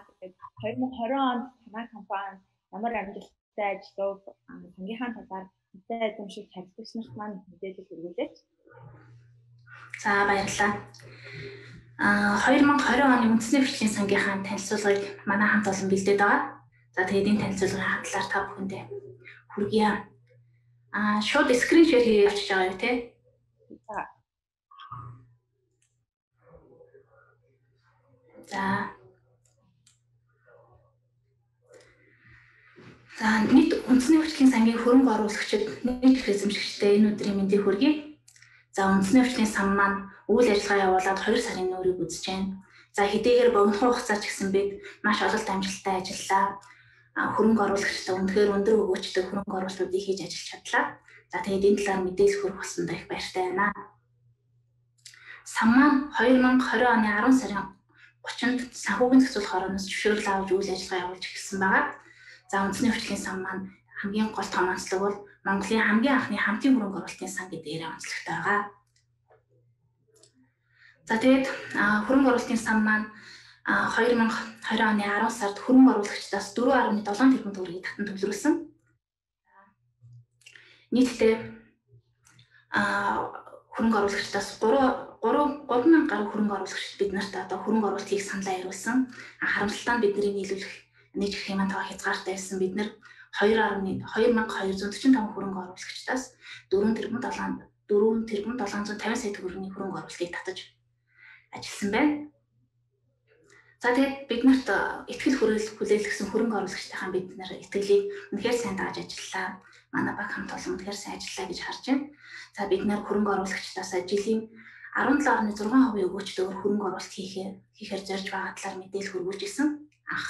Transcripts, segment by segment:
тэгээд 2020 онд танай компани ямар амжилттай ажиллав, сангийнхаа талаар мэдээ эзэмших чадлагч нарт маань мэдээлэл өргүүлээч. За баярлалаа. 2020 оны үндэсний хөгжлийн сангийнхаа танилцуулгыг манай хамт олон бэлдээд байгаа. За тэгээд энэ танилцуулгын талаар та бүхэндээ хүргье. Шууд скрин шеэр хийе явуулж байгаа юу те? За нийт үндэсний хөгжлийн сангийн хөрөнгө оруулагчид нийт эзэмшигчтэй энэ өдрийн мэндийг хүргэе. За үндэсний хөгжлийн сан маань үйл ажиллагаа явуулаад 2 сарын нүүрийг үзэж байна. За хэдийгээр богино хугацаач гэсэн бид маш ололт амжилттай ажиллаа. Хөрөнгө оруулагчтай үнэхээр өндөр өгөөчтэй хөрөнгө оруулалтуудыг хийж ажиллаж чадлаа. За тэгээд энэ талаар мэдээлэл хүргэх болсондоо их баяртай байна. Сан маань 2020 оны 10 сарын 30-нд санхүүгийн зохицуулах орноос зөвшөөрөл авч үйл ажиллагаа явуулж эхэлсэн байгаа. За үндэсний хөгжлийн сан маань хамгийн гол том онцлог бол Монголын хамгийн анхны хамтын хөрөнгө оруулалтын сан гэдгээр онцлогтой байгаа. За тэгээд хөрөнгө оруулалтын сан маань 2020 оны 10 сард хөрөнгө оруулагчдаас 4.7 тэрбум төгрөгийг татан төвлөрүүлсэн. Нийтдээ хөрөнгө оруулагчдаас 3,000 гаруй хөрөнгө оруулагчид бид нарт одоо хөрөнгө оруулалт хийх саналаа ирүүлсэн. Харамсалтай нь бидний нийлүүлэх нийтийн маань тоо хязгаартай байсан. Бид нэр 2,245 хөрөнгө оруулагчдаас 4,750 сая төгрөгийн хөрөнгө оруулалтыг татаж ажилласан байна. За тэгээд бид нарт ихтгэл хүлээлгсэн хөрөнгө оруулагчдынхаа бид нар итгэлийг үнэхээр сайн дааж ажиллаа. Манай баг хамт олон үнэхээр сайн ажиллаа гэж харж байна. За бид нар хөрөнгө оруулагчдаас жилийн 17.6% өгөөчтэйгээр хөрөнгө оруулалт хийхээр зорж байгаа талаар мэдээлэл хүргүүлж исэн. Анх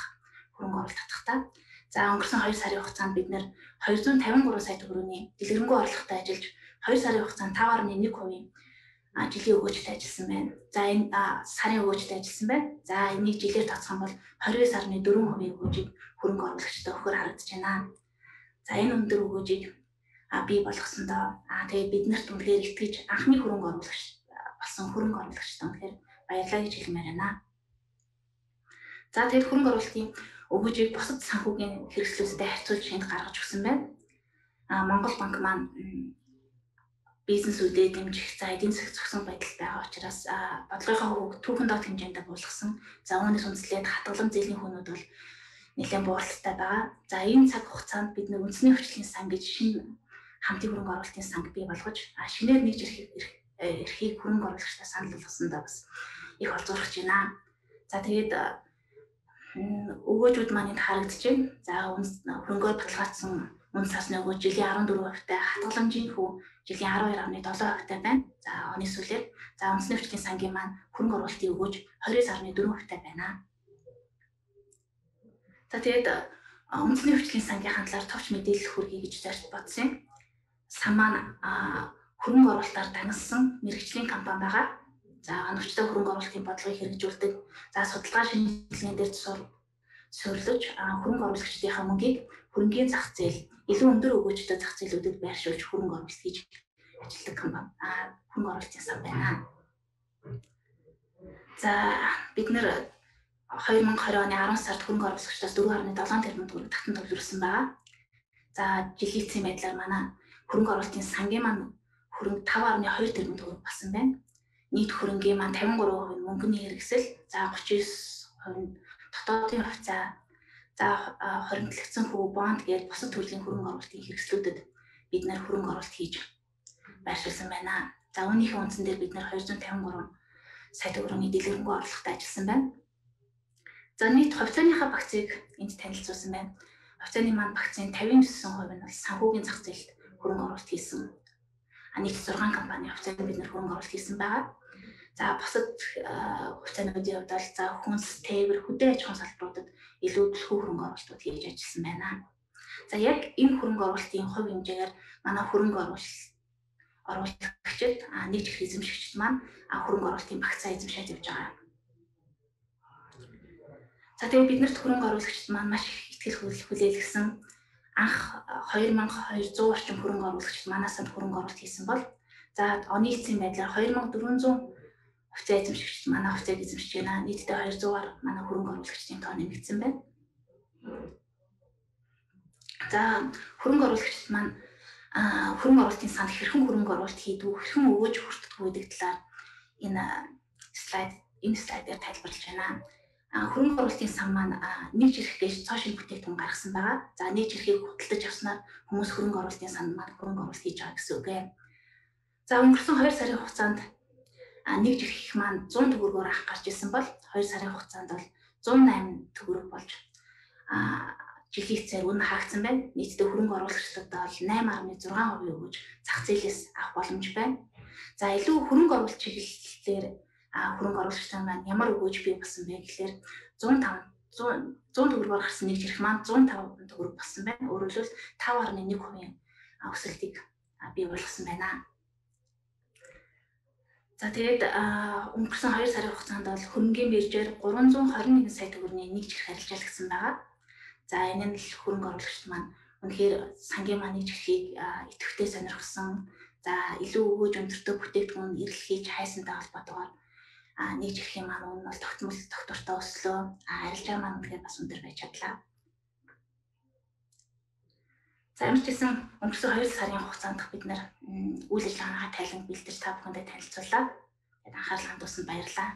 хөрөнгө оруулалт татахдаа. За өнгөрсөн 2 сарын хугацаанд бид нэр 253 сая төгрөгийн дэлгэрэнгүй орлоготой ажиллаж 2 сарын хугацаанд 5.1% жилийн өгөөжтэй ажилласан байна. За энэ сарын өгөөжтэй ажилласан байна. За энийг жилээр тооцох юм бол 29.4% өгөөжийг хөрөнгө оруулагчтай өгөхөөр харагдаж байна. За энэ өндөр өгөөжийг бий болгосондоо тэгээд бид нарт үнэхээр итгэж анхны хөрөнгө оруулагч болсон хөрөнгө оруулагчтай үнэхээр баярлалаа гэж хэлмээр байна. За тэгээд хөрөнгө оруулалтын өгөөжийг бусад санхүүгийн хэрэгслүүдтэй харьцуулж энд гаргаж өгсөн байна. Монгол банк маань бизнес үдээ дэмжих за эдийн засаг зохисон байдал байгаа учраас бодлогынхаа хөвөг түүхэн доод хэмжээндээ буулгасан. За үүнээс үндэслээд хатгалан зээлийн хүнүүд бол нэлээд бууралтай байгаа. За энэ цаг хугацаанд бид нэг үндэсний хөгжлийн сан гэж шинэ хамтын хөрөнгө оруулалтын санг бий болгож шинээр нэгж эрхийг хөрөнгө оруулагчдаа санал болгосондоо бас их олзуурч байна. За тэгээд өгөөжүүд маань энд харагдаж байна. За хөрөнгөөр баталгаажсан үнэ цасны өгөөж жилийн 14%-тай, хатгаламжийн хөв жилийн 12.7%-тай байна. За оны сүүлээр за үндэсний хөгжлийн сангийн маань хөрөнгө оруулалтын өгөөж 29.4%-тай байна. За тэгээд үндэсний хөгжлийн сангийнхаа талаар товч мэдээлэл хүргэе гэж зорж бодсон юм. Сан маань хөрөнгө оруулалтаар дагнасан мэргэжлийн компани байгаа. За оновчтой хөрөнгө оруулалтын бодлогыг хэрэгжүүлдэг. За судалгаа шинжилгээнд дээр суурилж хөрөнгө оруулагчдынхаа мөнгийг хөрөнгөний зах зээл илүү өндөр өгөөжтэй зах зээлүүдэд байршуулж хөрөнгө оруулалт хийж ажилладаг компани хөрөнгө оруулалтын сан байна. За бид нэр 2020 оны 10 сард хөрөнгө оруулагчдаас 4.7 тэрбум төгрөг татан төвлөрсөн байгаа. За жилийн эцсийн байдлаар манай хөрөнгө оруулалтын сангийн маань хөрөнгө 5.2 тэрбум төгрөг болсон байна. Нийт хөрөнгийн маань 53% нь мөнгөний хэрэгсэл, за 39% нь дотоодын хувьцаа, за хоригдлогдсон хөв бонд гээд бусад төрлийн хөрөнгө оруулалтын хэрэгслүүдэд бид нэр хөрөнгө оруулалт хийж байршуулсан байна. За үүнийхээ үндсэн дээр бид нэр 253 сая төгрөгийн дэлгэрэнгүй орлоготой ажилласан байна. За нийт хувьцааныхаа багцыг энд танилцуулсан байна. Хувьцааны маань багцын 59% нь бол санхүүгийн зах зээлд хөрөнгө оруулалт хийсэн. Нийт 6 компани хувьцаанд бид нэр хөрөнгө оруулалт хийсэн байгаа. За бусад хувьцаануудын хувьд бол за хүнс, тээвэр, хөдөө аж ахуйн салбаруудад илүү төлхөө хөрөнгө оруулалтууд хийж ажилласан байна. За яг энэ хөрөнгө оруулалтын хувь хэмжээгээр манай хөрөнгө оруулагчид нэгж их эзэмшигчид маань хөрөнгө оруулалтын багцаа эзэмшээд явж байгаа. За тэгээд биднэрт хөрөнгө оруулагчид маань маш их итгэл хүлээлгсэн анх 2200 орчим хөрөнгө оруулагчид манаас хөрөнгө оруулалт хийсэн бол за оны эцсийн байдлаар 2400 хувьцаа эзэмшигчд манай хувьцааг эзэмшиж байна. Нийтдээ 200-аар манай хөрөнгө оруулагчдын тоо нэмэгдсэн байна. За хөрөнгө оруулагчид маань хөрөнгө оруулалтын санд хэрхэн хөрөнгө оруулалт хийдэг, хэрхэн өгөөж хүртдэг гэдэг талаар энэ слайдээр тайлбарлаж байна. Хөрөнгө оруулалтын сан маань нэг жирэх гэж цоошин бүтээгдэхүүн гаргасан байгаа. За нэг жирхийг худалдаж авснаар хүмүүс хөрөнгө оруулалтын санд маань хөрөнгө оруулалт хийж байгаа гэсэн үг ээ. За өнгөрсөн 2 сарын хугацаанд нэг жирхих маань 100 төгрөгөөр авах гарч ирсэн бол 2 сарын хугацаанд бол 108 төгрөг болж жилийн цаар үнэ хаагдсан байна. Нийтдээ хөрөнгө оруулагчдад бол 8.6% өгөж зах зээлээс авах боломж байна. За илүү хөрөнгө оруулалт чиглэлээр хөрөнгө оруулагчдаа маань ямар өгөөж бий болсон бэ гэхээр 100 төгрөгөөр гарсан нэг жирэх маань 105 төгрөг болсон байна. Өөрөөр хэлбэл 5.1% өсөлтийг бий болгосон байна. За тэгээд өнгөрсөн 2 сарын хугацаанд бол хөрөнгөний биржээр 321 сая төгрөгийн нэг жирэх арилжаалагдсан байгаа. За энэ нь л хөрөнгө оруулагчид маань үнэхээр сангийн маань нэг жирхийг идэвхтэй сонирхсон. За илүү өгөөж өндөртөө бүтээгдэхүүн эрэлхийж хайсантай холбоотойгоор нэг жирхийн маань үнэ бол тогтвортой өслөө. Арилжаа маань үнэхээр бас өндөр байж чадлаа. За ямар ч гэсэн өнгөрсөн 2 сарын хугацаанд бид нар үйл ажиллагаагаа тайлан бэлдэж та бүхэндээ танилцууллаа. Тэгээд анхаарал хандуулсанд баярлалаа.